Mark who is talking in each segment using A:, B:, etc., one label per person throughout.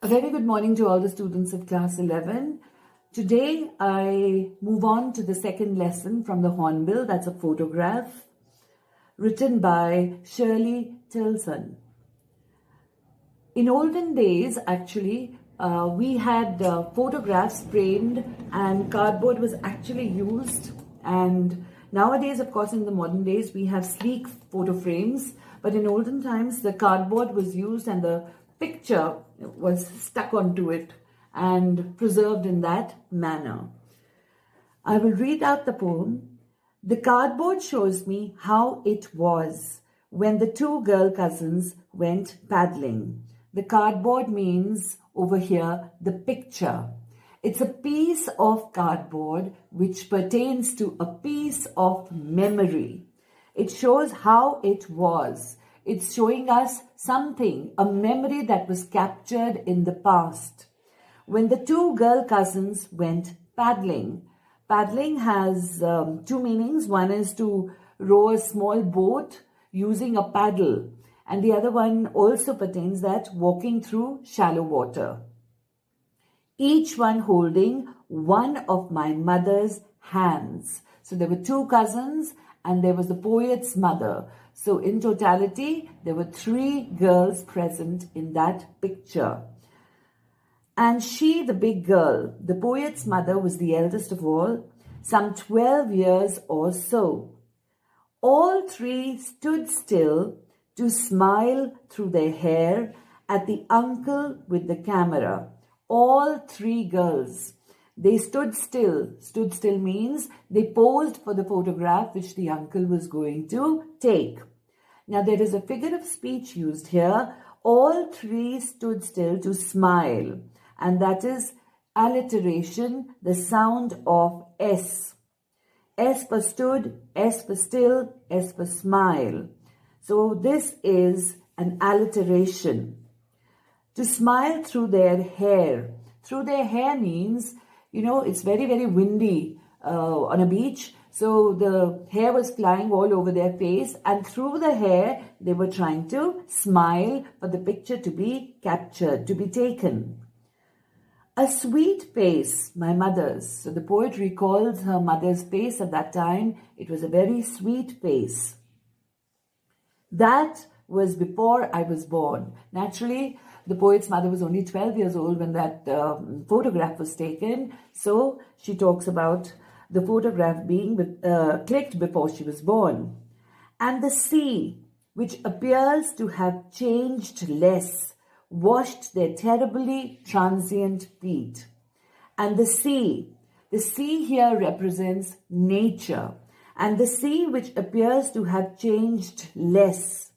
A: A very good morning to all the students of class 11. Today I move on to the second lesson from the Hornbill. That's a photograph written by Shirley Tilson. In olden days, actually, we had photographs framed and cardboard was actually used. And nowadays, of course, in the modern days, we have sleek photo frames. But in olden times, the cardboard was used and the picture was stuck onto it and preserved in that manner. I will read out the poem. The cardboard shows me how it was when the two girl cousins went paddling. The cardboard means over here the picture. It's a piece of cardboard which pertains to a piece of memory. It shows how it was. It's showing us something, a memory that was captured in the past. When the two girl cousins went paddling. Paddling has two meanings. One is to row a small boat using a paddle. And the other one also pertains that walking through shallow water. Each one holding one of my mother's hands. So there were two cousins and there was the poet's mother. So in totality, there were three girls present in that picture. And she, the big girl, the poet's mother, was the eldest of all, some 12 years or so. All three stood still to smile through their hair at the uncle with the camera. All three girls. They stood still. Stood still means they posed for the photograph which the uncle was going to take. Now there is a figure of speech used here. All three stood still to smile. And that is alliteration, the sound of S. S for stood, S for still, S for smile. So this is an alliteration. To smile through their hair. Through their hair means, it's very, very windy on a beach. So the hair was flying all over their face, and through the hair, they were trying to smile for the picture to be captured, to be taken. A sweet face, my mother's. So the poet recalls her mother's face at that time. It was a very sweet face. That was before I was born. Naturally, the poet's mother was only 12 years old when that photograph was taken. So she talks about the photograph being clicked before she was born. And the sea, which appears to have changed less, washed their terribly transient feet. And the sea here represents nature. And the sea, which appears to have changed less.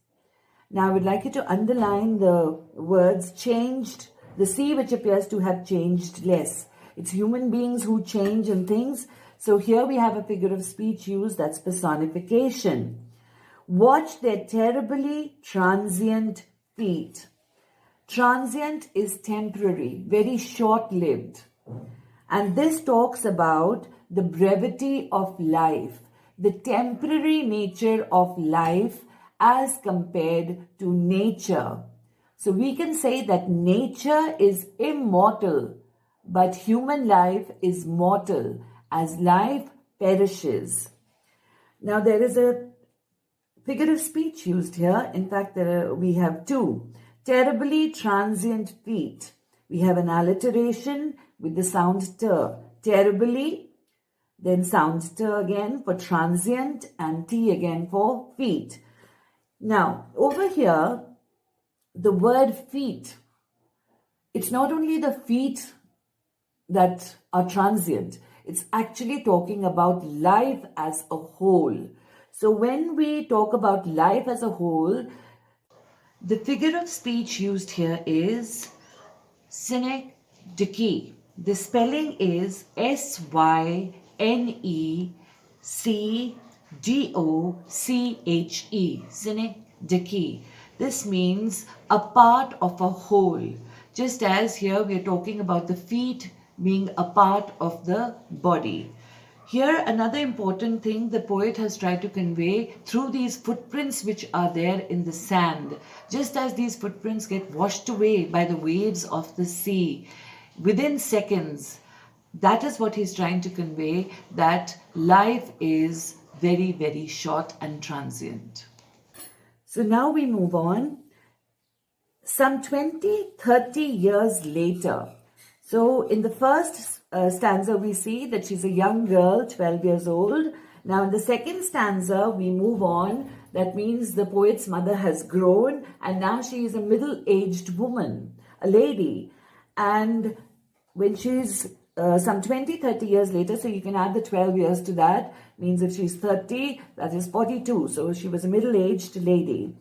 A: Now, I would like you to underline the words changed, the sea which appears to have changed less. It's human beings who change in things. So here we have a figure of speech used, that's personification. Watch their terribly transient feet. Transient is temporary, very short-lived. And this talks about the brevity of life, the temporary nature of life as compared to nature. So we can say that nature is immortal, but human life is mortal, as life perishes. Now there is a figure of speech used here. In fact, we have two. Terribly transient feet. We have an alliteration with the sound ter. Terribly, then sound ter again for transient and t again for feet. Now, over here, the word feet, it's not only the feet that are transient, it's actually talking about life as a whole. So when we talk about life as a whole, the figure of speech used here is synecdoche. The spelling is SYNECDOCHE, synecdoche. This means a part of a whole. Just as here we are talking about the feet being a part of the body. Here, another important thing the poet has tried to convey through these footprints which are there in the sand. Just as these footprints get washed away by the waves of the sea within seconds, that is what he's trying to convey, that life is very, very short and transient. So now we move on. Some 20-30 years later, so in the first stanza, we see that she's a young girl, 12 years old. Now in the second stanza, we move on. That means the poet's mother has grown and now she is a middle-aged woman, a lady. And when she's some 20-30 years later, so you can add the 12 years to that, means if she's 30, that is 42. So she was a middle-aged lady.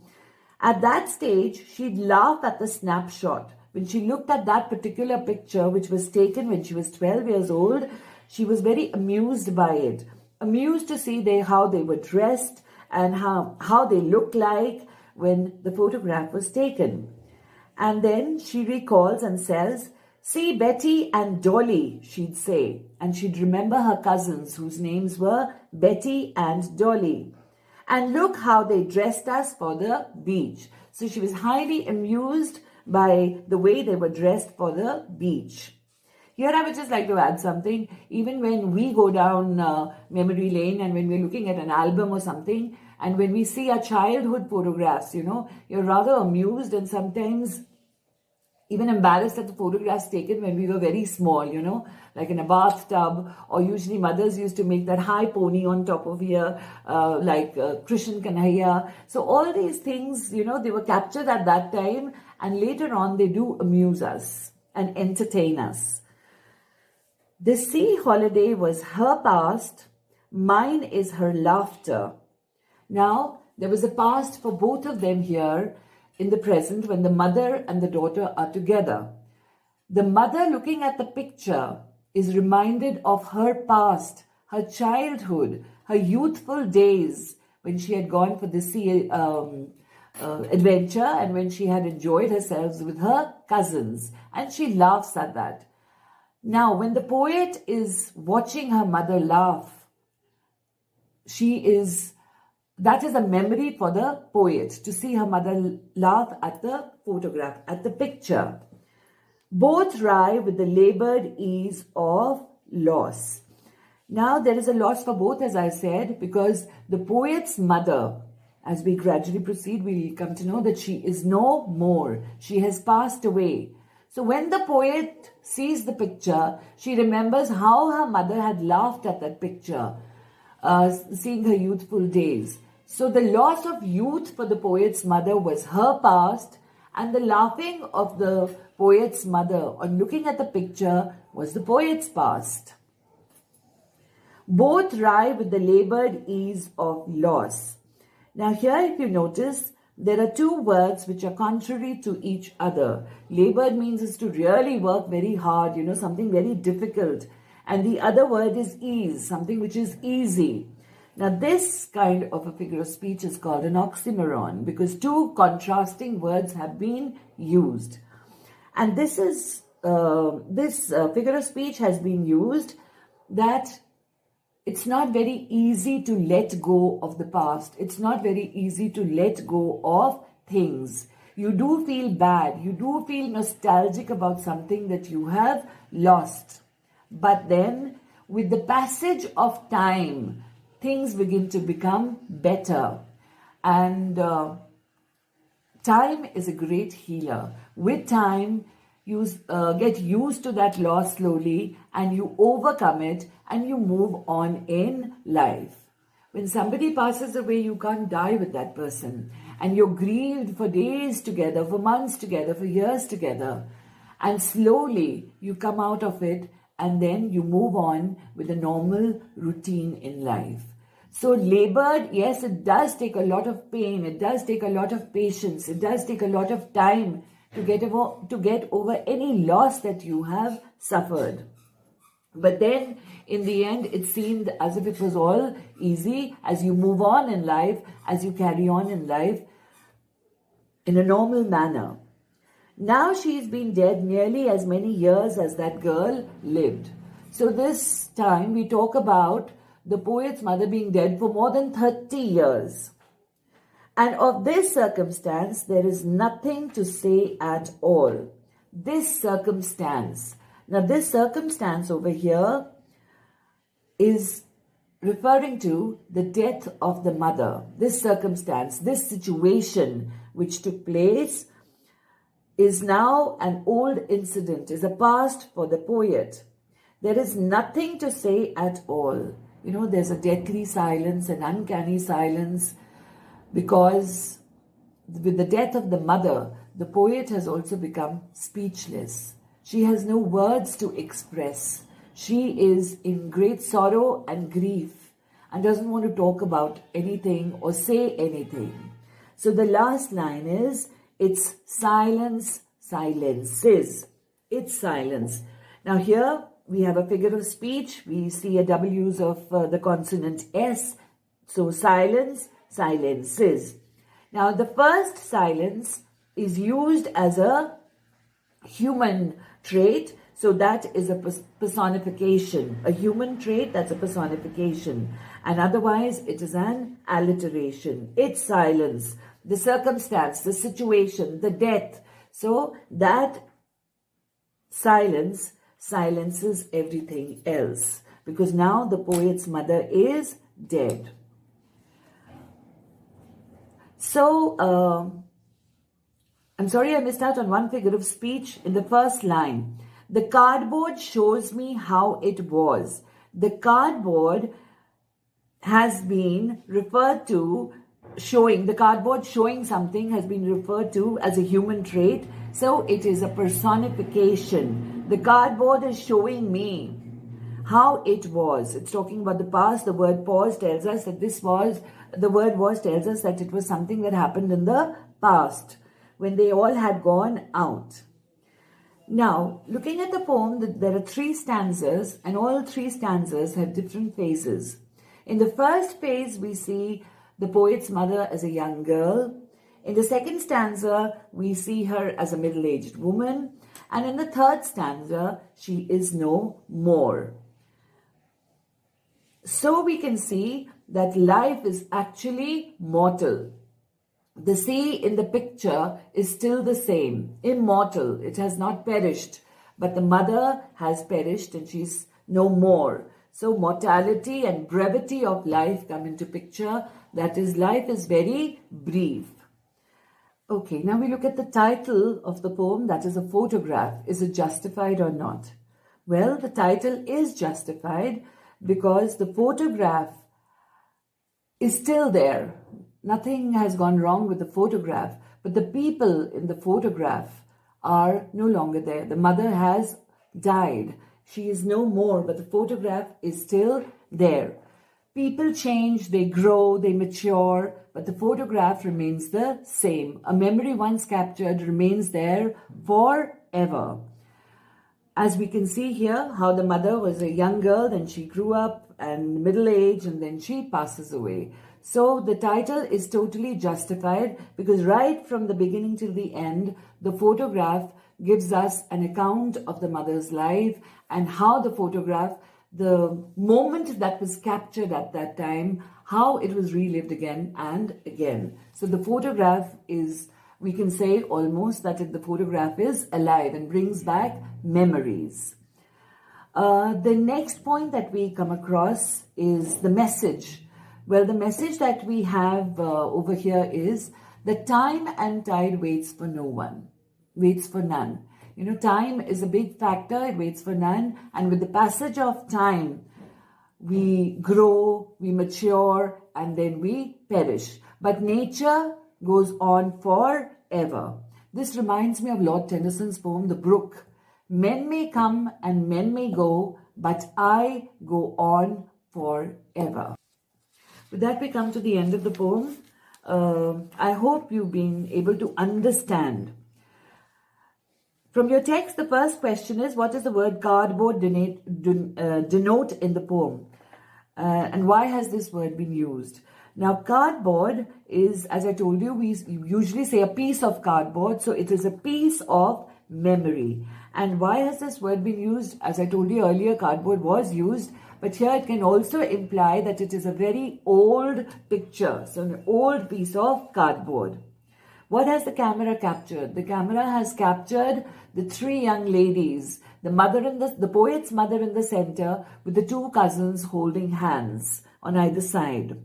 A: At that stage, she'd laugh at the snapshot. When she looked at that particular picture, which was taken when she was 12 years old, she was very amused by it. Amused to see how they were dressed and how they looked like when the photograph was taken. And then she recalls and says, "See Betty and Dolly," she'd say. And she'd remember her cousins whose names were Betty and Dolly. "And look how they dressed us for the beach." So she was highly amused by the way they were dressed for the beach. Here I would just like to add something. Even when we go down memory lane and when we're looking at an album or something, and when we see our childhood photographs, you're rather amused and sometimes even embarrassed at the photographs taken when we were very small, like in a bathtub, or usually mothers used to make that high pony on top of here, like Krishan Kanhaiya. So all these things, they were captured at that time, and later on they do amuse us and entertain us. The sea holiday was her past, mine is her laughter. Now, there was a past for both of them here, in the present when the mother and the daughter are together. The mother looking at the picture is reminded of her past, her childhood, her youthful days when she had gone for the sea adventure and when she had enjoyed herself with her cousins, and she laughs at that. Now, when the poet is watching her mother laugh, that is a memory for the poet, to see her mother laugh at the photograph, at the picture. Both ride with the labored ease of loss. Now, there is a loss for both, as I said, because the poet's mother, as we gradually proceed, we'll come to know that she is no more. She has passed away. So when the poet sees the picture, she remembers how her mother had laughed at that picture, seeing her youthful days. So the loss of youth for the poet's mother was her past, and the laughing of the poet's mother on looking at the picture was the poet's past. Both ride with the labored ease of loss. Now here, if you notice, there are two words which are contrary to each other. Labored means is to really work very hard, something very difficult. And the other word is ease, something which is easy. Now, this kind of a figure of speech is called an oxymoron because two contrasting words have been used. And this figure of speech has been used that it's not very easy to let go of the past. It's not very easy to let go of things. You do feel bad. You do feel nostalgic about something that you have lost. But then, with the passage of time, things begin to become better. And time is a great healer. With time, you get used to that loss slowly and you overcome it and you move on in life. When somebody passes away, you can't die with that person. And you're grieved for days together, for months together, for years together. And slowly you come out of it and then you move on with a normal routine in life. So labored, yes, it does take a lot of pain. It does take a lot of patience. It does take a lot of time to get over any loss that you have suffered. But then in the end, it seemed as if it was all easy as you move on in life, as you carry on in life in a normal manner. Now she's been dead nearly as many years as that girl lived. So this time we talk about the poet's mother being dead for more than 30 years. And of this circumstance, there is nothing to say at all. This circumstance. Now, this circumstance over here is referring to the death of the mother. This circumstance, this situation which took place is now an old incident, is a past for the poet. There is nothing to say at all. You know, there's a deathly silence, an uncanny silence, because with the death of the mother, the poet has also become speechless. She has no words to express. She is in great sorrow and grief and doesn't want to talk about anything or say anything. So the last line is, it's silence, silences. It's silence. Now here we have a figure of speech. We see a W's of the consonant S. So silence, silences. Now the first silence is used as a human trait. So that is a personification. A human trait, that's a personification. And otherwise it is an alliteration. It's silence. The circumstance, the situation, the death. So that silence silences everything else. Because now the poet's mother is dead. So, I'm sorry I missed out on one figure of speech in the first line. The cardboard shows me how it was. The cardboard has been referred to the cardboard showing something has been referred to as a human trait. So it is a personification. The cardboard is showing me how it was. It's talking about the past. The word was tells us that tells us that it was something that happened in the past when they all had gone out. Now, looking at the poem, there are 3 stanzas, and all 3 stanzas have different phases. In the first phase, we see the poet's mother as a young girl. In the second stanza, we see her as a middle-aged woman. And in the third stanza, she is no more. So we can see that life is actually mortal. The sea in the picture is still the same, immortal. It has not perished, but the mother has perished and she's no more. So mortality and brevity of life come into picture. That is, life is very brief. Okay, now we look at the title of the poem, that is a photograph. Is it justified or not? Well, the title is justified because the photograph is still there. Nothing has gone wrong with the photograph, but the people in the photograph are no longer there. The mother has died. She is no more, but the photograph is still there. People change, they grow, they mature, but the photograph remains the same. A memory once captured remains there forever. As we can see here, how the mother was a young girl, then she grew up and middle age, and then she passes away. So the title is totally justified because right from the beginning till the end, the photograph gives us an account of the mother's life and how the photograph, the moment that was captured at that time, how it was relived again and again. So the photograph is, we can say almost that the photograph is alive and brings back memories. The next point that we come across is the message. Well, the message that we have over here is that time and tide waits for no one, waits for none. You know, time is a big factor, it waits for none. And with the passage of time, we grow, we mature, and then we perish. But nature goes on forever. This reminds me of Lord Tennyson's poem, The Brook. Men may come and men may go, but I go on forever. With that, we come to the end of the poem. I hope you've been able to understand. From your text, the first question is, what does the word cardboard denote in the poem? And why has this word been used? Now, cardboard is, as I told you, we usually say a piece of cardboard. So it is a piece of memory. And why has this word been used? As I told you earlier, cardboard was used, but here it can also imply that it is a very old picture, so an old piece of cardboard. What has the camera captured? The camera has captured the three young ladies, the poet's mother in the center, with the two cousins holding hands on either side.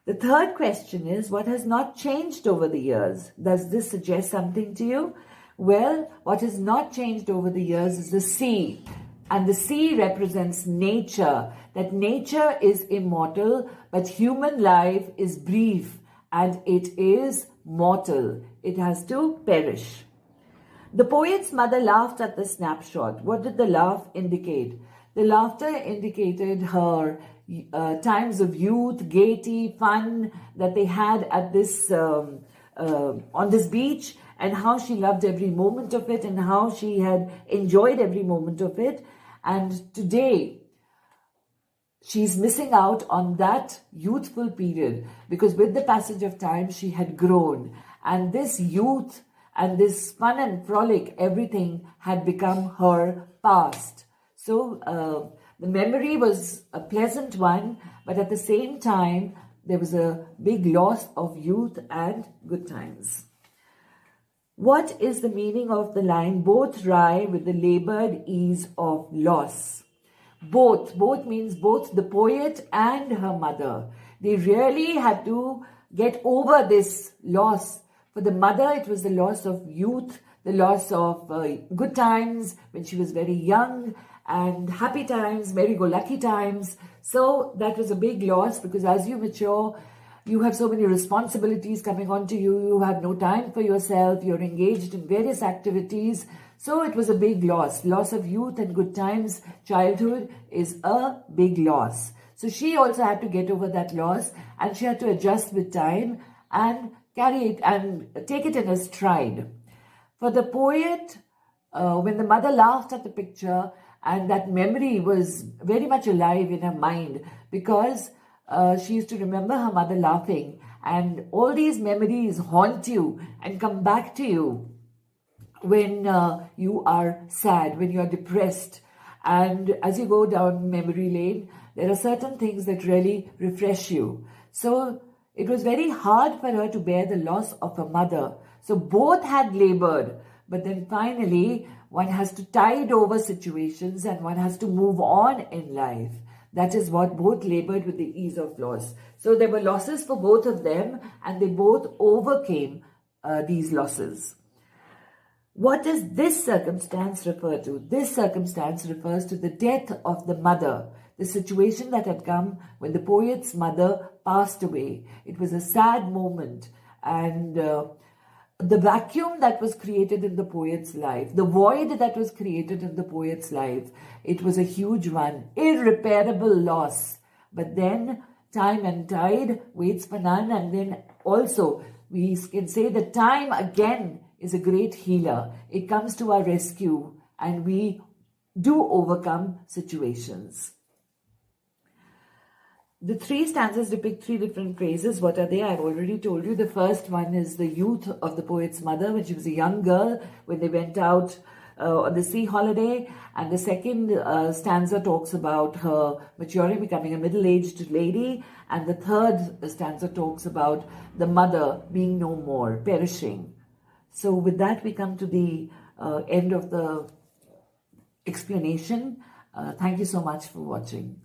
A: The third question is, what has not changed over the years? Does this suggest something to you? Well, what has not changed over the years is the sea. And the sea represents nature, that nature is immortal, but human life is brief and it is mortal. It has to perish. The poet's mother laughed at the snapshot. What did the laugh indicate? The laughter indicated her times of youth, gaiety, fun that they had at this on this beach, and how she loved every moment of it and how she had enjoyed every moment of it. And today, she's missing out on that youthful period because with the passage of time, she had grown. And this youth and this fun and frolic, everything had become her past. So the memory was a pleasant one, but at the same time, there was a big loss of youth and good times. What is the meaning of the line, both rye with the labored ease of loss? Both means both the poet and her mother. They really had to get over this loss. For the mother, it was the loss of youth, the loss of good times when she was very young, and happy times, merry-go-lucky times. So that was a big loss because as you mature, you have so many responsibilities coming onto you. You have no time for yourself. You're engaged in various activities. So it was a big loss. Loss of youth and good times, childhood is a big loss. So she also had to get over that loss and she had to adjust with time and carry it and take it in a stride. For the poet, when the mother laughed at the picture, and that memory was very much alive in her mind because she used to remember her mother laughing, and all these memories haunt you and come back to you when you are sad, when you are depressed. And as you go down memory lane, there are certain things that really refresh you. So it was very hard for her to bear the loss of her mother. So both had labored, but then finally one has to tide over situations and one has to move on in life. That is what both labored with the ease of loss. So there were losses for both of them and they both overcame these losses. What does this circumstance refer to? This circumstance refers to the death of the mother, the situation that had come when the poet's mother passed away. It was a sad moment, and the vacuum that was created in the poet's life, the void that was created in the poet's life, it was a huge one, irreparable loss. But then time and tide waits for none, and then also we can say that time again is a great healer. It comes to our rescue and we do overcome situations. The three stanzas depict three different phases. What are they? I've already told you. The first one is the youth of the poet's mother when she was a young girl, when they went out on the sea holiday. And the second stanza talks about her maturing, becoming a middle-aged lady. And the third stanza talks about the mother being no more, perishing. So with that, we come to the end of the explanation. Thank you so much for watching.